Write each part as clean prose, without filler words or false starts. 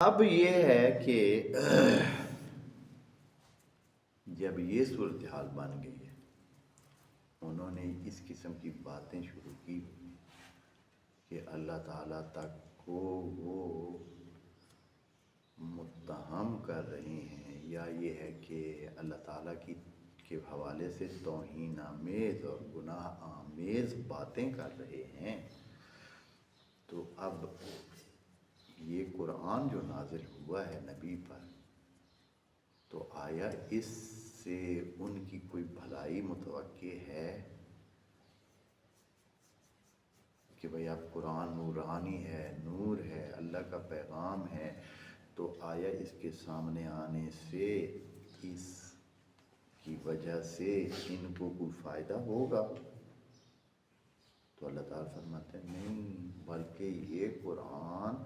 اب یہ ہے کہ جب یہ صورتحال بن گئی ہے، انہوں نے اس قسم کی باتیں شروع کی کہ اللہ تعالیٰ تک کو وہ متہم کر رہے ہیں، یا یہ ہے کہ اللہ تعالیٰ کے حوالے سے توہین آمیز اور گناہ آمیز باتیں کر رہے ہیں۔ تو اب یہ قرآن جو نازل ہوا ہے نبی پر، تو آیا اس سے ان کی کوئی بھلائی متوقع ہے کہ بھئی اب قرآن نورانی ہے، نور ہے، اللہ کا پیغام ہے، تو آیا اس کے سامنے آنے سے اس کی وجہ سے ان کو کوئی فائدہ ہوگا؟ تو اللہ تعالیٰ فرماتے ہیں نہیں، بلکہ یہ قرآن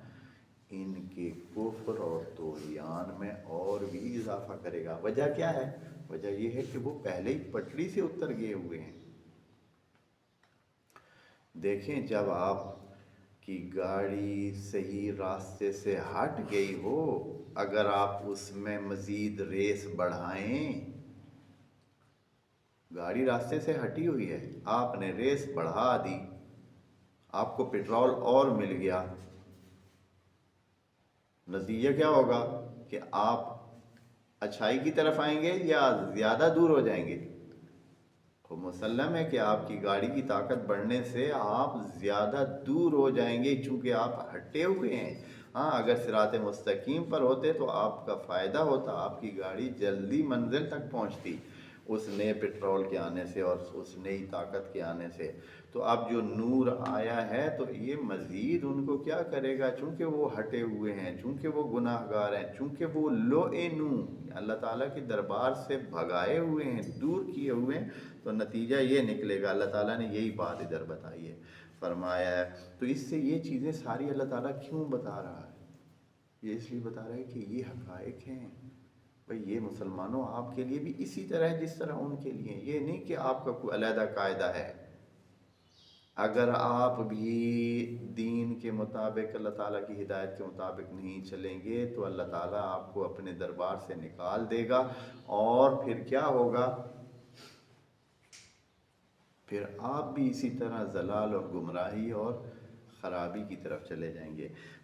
ان کے کفر اور طغیان میں اور بھی اضافہ کرے گا۔ وجہ کیا ہے؟ وجہ یہ ہے کہ وہ پہلے ہی پٹری سے اتر گئے ہوئے ہیں۔ دیکھیں، جب آپ کی گاڑی صحیح راستے سے ہٹ گئی ہو، اگر آپ اس میں مزید ریس بڑھائیں، گاڑی راستے سے ہٹی ہوئی ہے، آپ نے ریس بڑھا دی، آپ کو پیٹرول اور مل گیا، نتیجہ کیا ہوگا کہ آپ اچھائی کی طرف آئیں گے یا زیادہ دور ہو جائیں گے؟ تو مسلم ہے کہ آپ کی گاڑی کی طاقت بڑھنے سے آپ زیادہ دور ہو جائیں گے، چونکہ آپ ہٹے ہوئے ہیں۔ ہاں، اگر صراط مستقیم پر ہوتے تو آپ کا فائدہ ہوتا، آپ کی گاڑی جلدی منزل تک پہنچتی اس نئے پیٹرول کے آنے سے اور اس نئی طاقت کے آنے سے۔ تو اب جو نور آیا ہے تو یہ مزید ان کو کیا کرے گا؟ چونکہ وہ ہٹے ہوئے ہیں، چونکہ وہ گناہ گار ہیں، چونکہ وہ اللہ تعالیٰ کے دربار سے بھگائے ہوئے ہیں، دور کیے ہوئے ہیں، تو نتیجہ یہ نکلے گا۔ اللہ تعالیٰ نے یہی بات ادھر بتائی ہے، فرمایا ہے۔ تو اس سے یہ چیزیں ساری اللہ تعالیٰ کیوں بتا رہا ہے؟ یہ اس لیے بتا رہا ہے کہ یہ حقائق ہیں بھئی، یہ مسلمانوں آپ کے لیے بھی اسی طرح ہے جس طرح ان کے لیے۔ یہ نہیں کہ آپ کا کوئی علیحدہ قاعدہ ہے۔ اگر آپ بھی دین کے مطابق، اللہ تعالیٰ کی ہدایت کے مطابق نہیں چلیں گے تو اللہ تعالیٰ آپ کو اپنے دربار سے نکال دے گا، اور پھر کیا ہوگا؟ پھر آپ بھی اسی طرح ضلال اور گمراہی اور خرابی کی طرف چلے جائیں گے۔